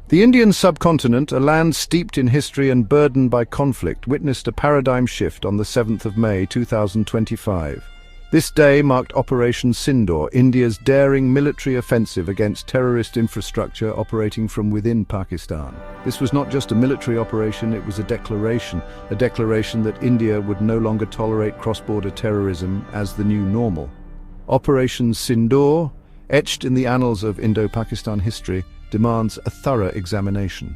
The Indian subcontinent, a land steeped in history and burdened by conflict, witnessed a paradigm shift on the 7th of May 2025. This day marked Operation Sindoor, India's daring military offensive against terrorist infrastructure operating from within Pakistan. This was not just a military operation, it was a declaration that India would no longer tolerate cross-border terrorism as the new normal. Operation Sindoor, etched in the annals of Indo-Pakistan history, demands a thorough examination.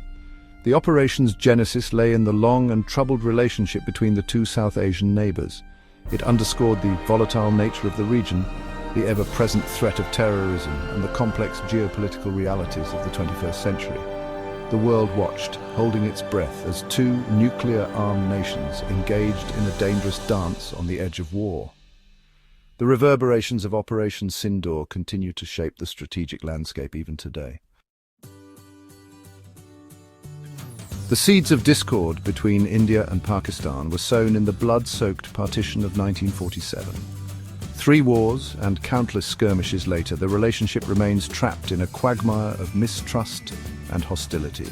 The operation's genesis lay in the long and troubled relationship between the two South Asian neighbors. It underscored the volatile nature of the region, the ever-present threat of terrorism, and the complex geopolitical realities of the 21st century. The world watched, holding its breath, as two nuclear-armed nations engaged in a dangerous dance on the edge of war. The reverberations of Operation Sindoor continue to shape the strategic landscape even today. The seeds of discord between India and Pakistan were sown in the blood-soaked partition of 1947. 3 wars and countless skirmishes later, the relationship remains trapped in a quagmire of mistrust and hostility.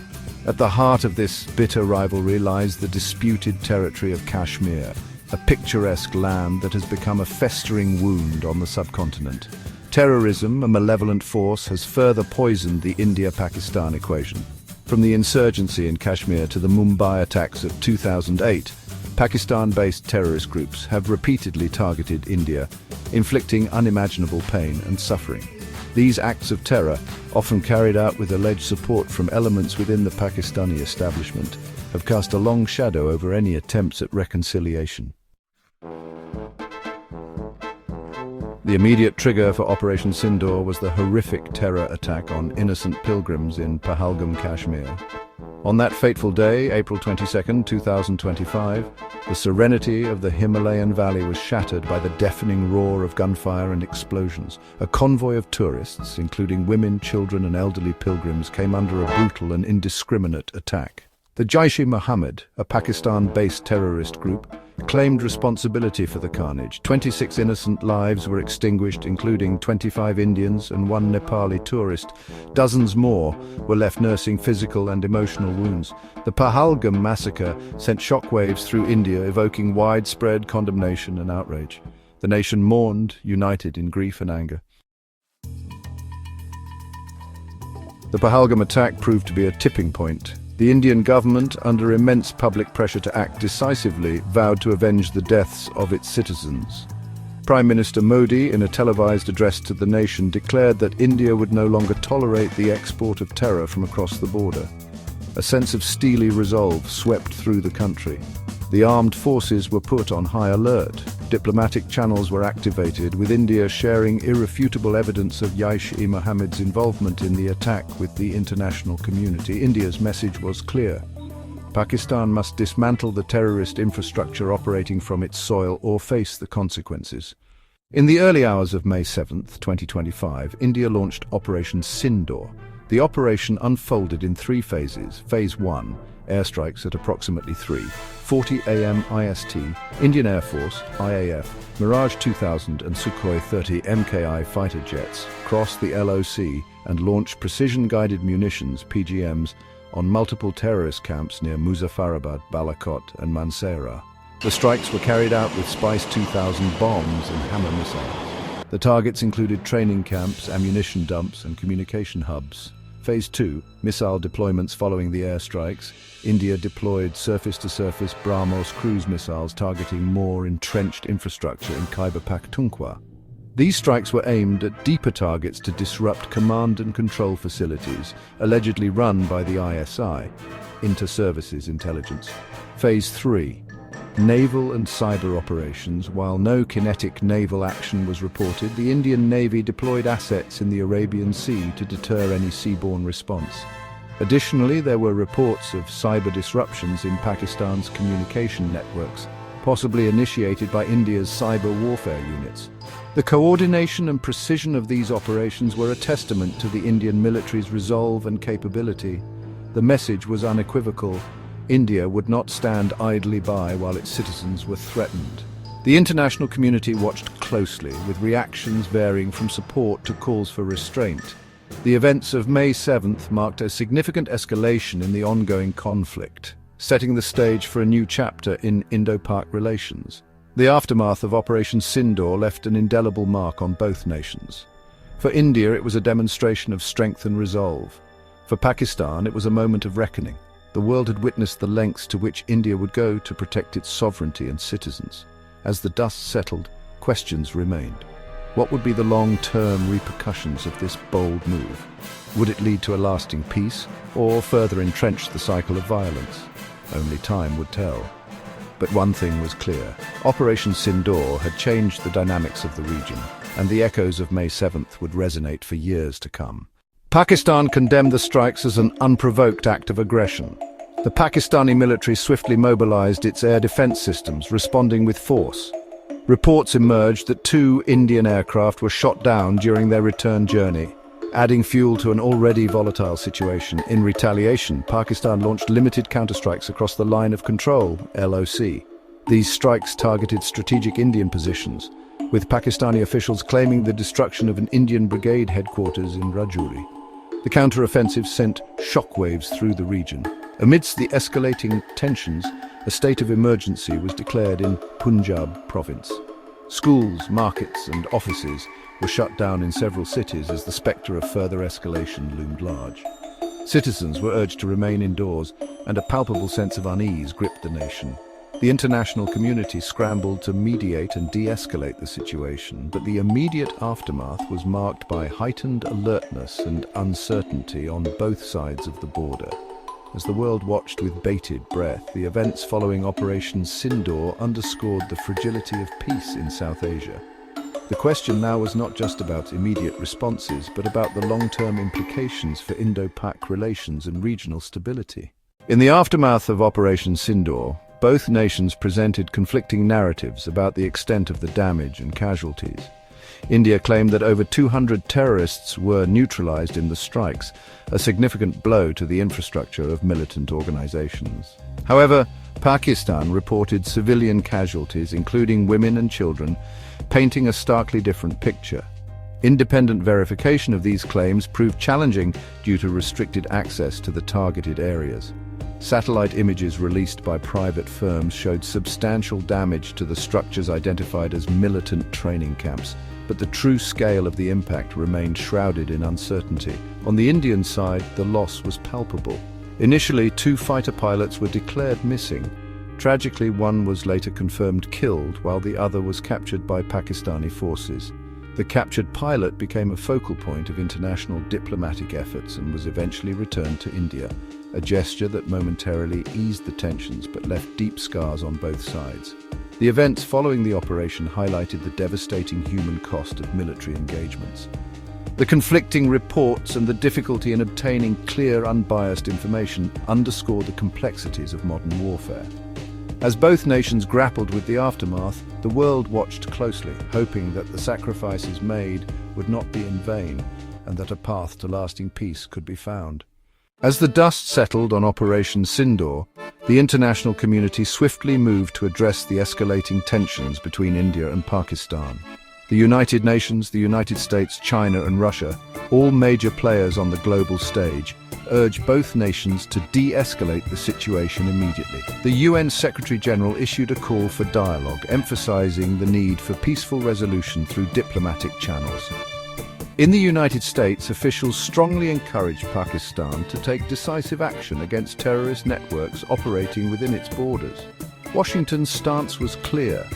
At the heart of this bitter rivalry lies the disputed territory of Kashmir, a picturesque land that has become a festering wound on the subcontinent. Terrorism, a malevolent force, has further poisoned the India-Pakistan equation. From the insurgency in Kashmir to the Mumbai attacks of 2008, Pakistan-based terrorist groups have repeatedly targeted India, inflicting unimaginable pain and suffering. These acts of terror, often carried out with alleged support from elements within the Pakistani establishment, have cast a long shadow over any attempts at reconciliation. The immediate trigger for Operation Sindoor was the horrific terror attack on innocent pilgrims in Pahalgam, Kashmir. On that fateful day, April 22, 2025, the serenity of the Himalayan valley was shattered by the deafening roar of gunfire and explosions. A convoy of tourists, including women, children and elderly pilgrims, came under a brutal and indiscriminate attack. The Jaish-e-Mohammed, a Pakistan-based terrorist group, claimed responsibility for the carnage. 26 innocent lives were extinguished, including 25 Indians and 1 Nepali tourist. Dozens more were left nursing physical and emotional wounds. The Pahalgam massacre sent shockwaves through India, evoking widespread condemnation and outrage. The nation mourned, united in grief and anger. The Pahalgam attack proved to be a tipping point. The Indian government, under immense public pressure to act decisively, vowed to avenge the deaths of its citizens. Prime Minister Modi, in a televised address to the nation, declared that India would no longer tolerate the export of terror from across the border. A sense of steely resolve swept through the country. The armed forces were put on high alert. Diplomatic channels were activated, with India sharing irrefutable evidence of Jaish-e-Mohammed's involvement in the attack with the international community. India's message was clear. Pakistan must dismantle the terrorist infrastructure operating from its soil or face the consequences. In the early hours of May 7, 2025, India launched Operation Sindoor. The operation unfolded in 3 phases. Phase 1, airstrikes at approximately 3:40 a.m. IST, Indian Air Force, IAF, Mirage 2000 and Sukhoi 30 MKI fighter jets crossed the LOC and launched precision-guided munitions, PGMs, on multiple terrorist camps near Muzaffarabad, Balakot and Mansehra. The strikes were carried out with Spice 2000 bombs and Hammer missiles. The targets included training camps, ammunition dumps and communication hubs. Phase 2, missile deployments following the airstrikes. India deployed surface-to-surface BrahMos cruise missiles targeting more entrenched infrastructure in Khyber Pakhtunkhwa. These strikes were aimed at deeper targets to disrupt command and control facilities, allegedly run by the ISI, Inter-Services Intelligence. Phase 3, naval and cyber operations. While no kinetic naval action was reported, the Indian Navy deployed assets in the Arabian Sea to deter any seaborne response. Additionally, there were reports of cyber disruptions in Pakistan's communication networks, possibly initiated by India's cyber warfare units. The coordination and precision of these operations were a testament to the Indian military's resolve and capability. The message was unequivocal: India would not stand idly by while its citizens were threatened. The international community watched closely, with reactions varying from support to calls for restraint. The events of May 7th marked a significant escalation in the ongoing conflict, setting the stage for a new chapter in Indo-Pak relations. The aftermath of Operation Sindoor left an indelible mark on both nations. For India, it was a demonstration of strength and resolve. For Pakistan, it was a moment of reckoning. The world had witnessed the lengths to which India would go to protect its sovereignty and citizens. As the dust settled, questions remained. What would be the long-term repercussions of this bold move? Would it lead to a lasting peace, or further entrench the cycle of violence? Only time would tell. But one thing was clear. Operation Sindoor had changed the dynamics of the region, and the echoes of May 7th would resonate for years to come. Pakistan condemned the strikes as an unprovoked act of aggression. The Pakistani military swiftly mobilized its air defense systems, responding with force. Reports emerged that 2 Indian aircraft were shot down during their return journey, adding fuel to an already volatile situation. In retaliation, Pakistan launched limited counterstrikes across the Line of Control, LOC. These strikes targeted strategic Indian positions, with Pakistani officials claiming the destruction of an Indian brigade headquarters in Rajouri. The counter-offensive sent shockwaves through the region. Amidst the escalating tensions, a state of emergency was declared in Punjab province. Schools, markets and offices were shut down in several cities as the spectre of further escalation loomed large. Citizens were urged to remain indoors, and a palpable sense of unease gripped the nation. The international community scrambled to mediate and de-escalate the situation, but the immediate aftermath was marked by heightened alertness and uncertainty on both sides of the border. As the world watched with bated breath, the events following Operation Sindoor underscored the fragility of peace in South Asia. The question now was not just about immediate responses, but about the long-term implications for Indo-Pak relations and regional stability. In the aftermath of Operation Sindoor, both nations presented conflicting narratives about the extent of the damage and casualties. India claimed that over 200 terrorists were neutralized in the strikes, a significant blow to the infrastructure of militant organizations. However, Pakistan reported civilian casualties, including women and children, painting a starkly different picture. Independent verification of these claims proved challenging due to restricted access to the targeted areas. Satellite images released by private firms showed substantial damage to the structures identified as militant training camps, but the true scale of the impact remained shrouded in uncertainty. On the Indian side, the loss was palpable. Initially, 2 fighter pilots were declared missing. Tragically, one was later confirmed killed, while the other was captured by Pakistani forces. The captured pilot became a focal point of international diplomatic efforts and was eventually returned to India, a gesture that momentarily eased the tensions but left deep scars on both sides. The events following the operation highlighted the devastating human cost of military engagements. The conflicting reports and the difficulty in obtaining clear, unbiased information underscored the complexities of modern warfare. As both nations grappled with the aftermath, the world watched closely, hoping that the sacrifices made would not be in vain and that a path to lasting peace could be found. As the dust settled on Operation Sindoor, the international community swiftly moved to address the escalating tensions between India and Pakistan. The United Nations, the United States, China and Russia, all major players on the global stage, urged both nations to de-escalate the situation immediately. The UN Secretary-General issued a call for dialogue, emphasizing the need for peaceful resolution through diplomatic channels. In the United States, officials strongly encouraged Pakistan to take decisive action against terrorist networks operating within its borders. Washington's stance was clear.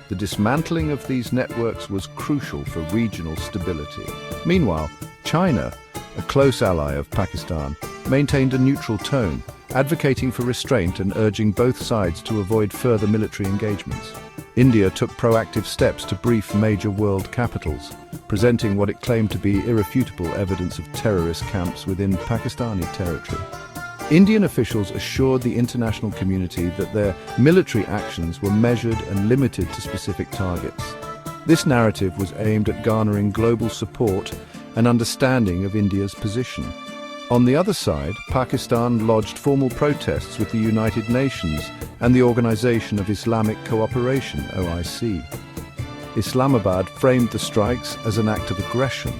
The dismantling of these networks was crucial for regional stability. Meanwhile, China, a close ally of Pakistan, maintained a neutral tone, advocating for restraint and urging both sides to avoid further military engagements. India took proactive steps to brief major world capitals, presenting what it claimed to be irrefutable evidence of terrorist camps within Pakistani territory. Indian officials assured the international community that their military actions were measured and limited to specific targets. This narrative was aimed at garnering global support and understanding of India's position. On the other side, Pakistan lodged formal protests with the United Nations and the Organization of Islamic Cooperation, OIC. Islamabad framed the strikes as an act of aggression,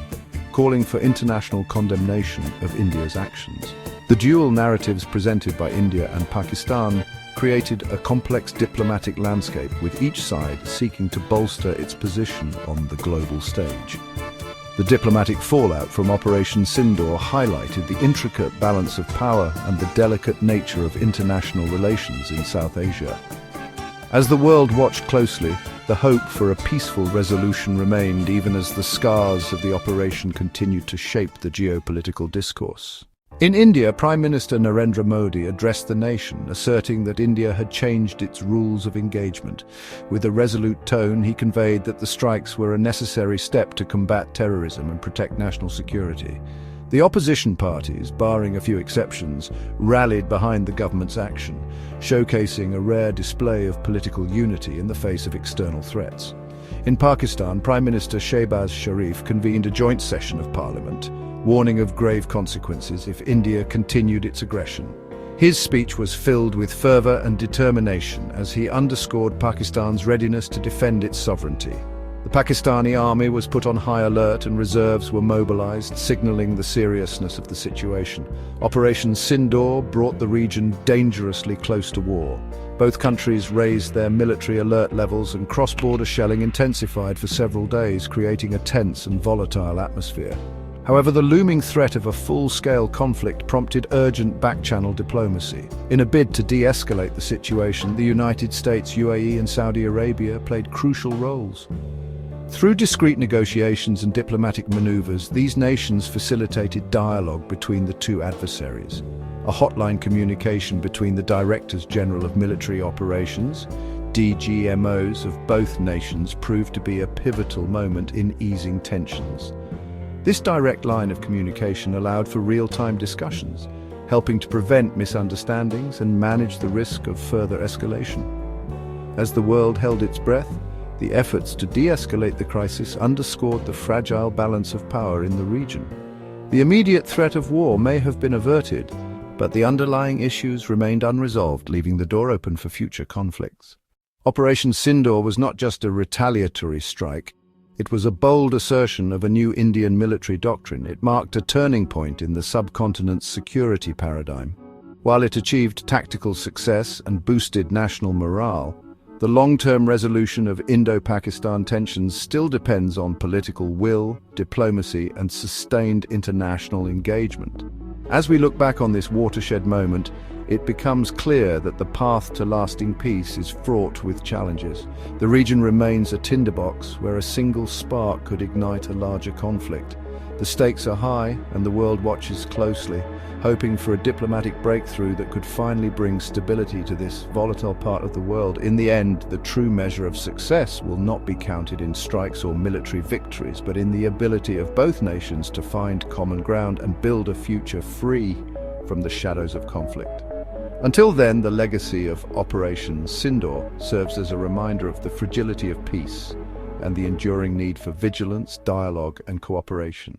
calling for international condemnation of India's actions. The dual narratives presented by India and Pakistan created a complex diplomatic landscape, with each side seeking to bolster its position on the global stage. The diplomatic fallout from Operation Sindoor highlighted the intricate balance of power and the delicate nature of international relations in South Asia. As the world watched closely, the hope for a peaceful resolution remained, even as the scars of the operation continued to shape the geopolitical discourse. In India, Prime Minister Narendra Modi addressed the nation, asserting that India had changed its rules of engagement. With a resolute tone, he conveyed that the strikes were a necessary step to combat terrorism and protect national security. The opposition parties, barring a few exceptions, rallied behind the government's action, showcasing a rare display of political unity in the face of external threats. In Pakistan, Prime Minister Shehbaz Sharif convened a joint session of parliament, warning of grave consequences if India continued its aggression. His speech was filled with fervor and determination as he underscored Pakistan's readiness to defend its sovereignty. The Pakistani army was put on high alert and reserves were mobilized, signaling the seriousness of the situation. Operation Sindoor brought the region dangerously close to war. Both countries raised their military alert levels, and cross-border shelling intensified for several days, creating a tense and volatile atmosphere. However, the looming threat of a full-scale conflict prompted urgent back-channel diplomacy. In a bid to de-escalate the situation, the United States, UAE and Saudi Arabia played crucial roles. Through discreet negotiations and diplomatic maneuvers, these nations facilitated dialogue between the two adversaries. A hotline communication between the Directors General of Military Operations, DGMOs, of both nations proved to be a pivotal moment in easing tensions. This direct line of communication allowed for real-time discussions, helping to prevent misunderstandings and manage the risk of further escalation. As the world held its breath, the efforts to de-escalate the crisis underscored the fragile balance of power in the region. The immediate threat of war may have been averted, but the underlying issues remained unresolved, leaving the door open for future conflicts. Operation Sindoor was not just a retaliatory strike. It was a bold assertion of a new Indian military doctrine. It marked a turning point in the subcontinent's security paradigm. While it achieved tactical success and boosted national morale, the long-term resolution of Indo-Pakistan tensions still depends on political will, diplomacy, and sustained international engagement. As we look back on this watershed moment, it becomes clear that the path to lasting peace is fraught with challenges. The region remains a tinderbox where a single spark could ignite a larger conflict. The stakes are high, and the world watches closely, hoping for a diplomatic breakthrough that could finally bring stability to this volatile part of the world. In the end, the true measure of success will not be counted in strikes or military victories, but in the ability of both nations to find common ground and build a future free from the shadows of conflict. Until then, the legacy of Operation Sindoor serves as a reminder of the fragility of peace and the enduring need for vigilance, dialogue, and cooperation.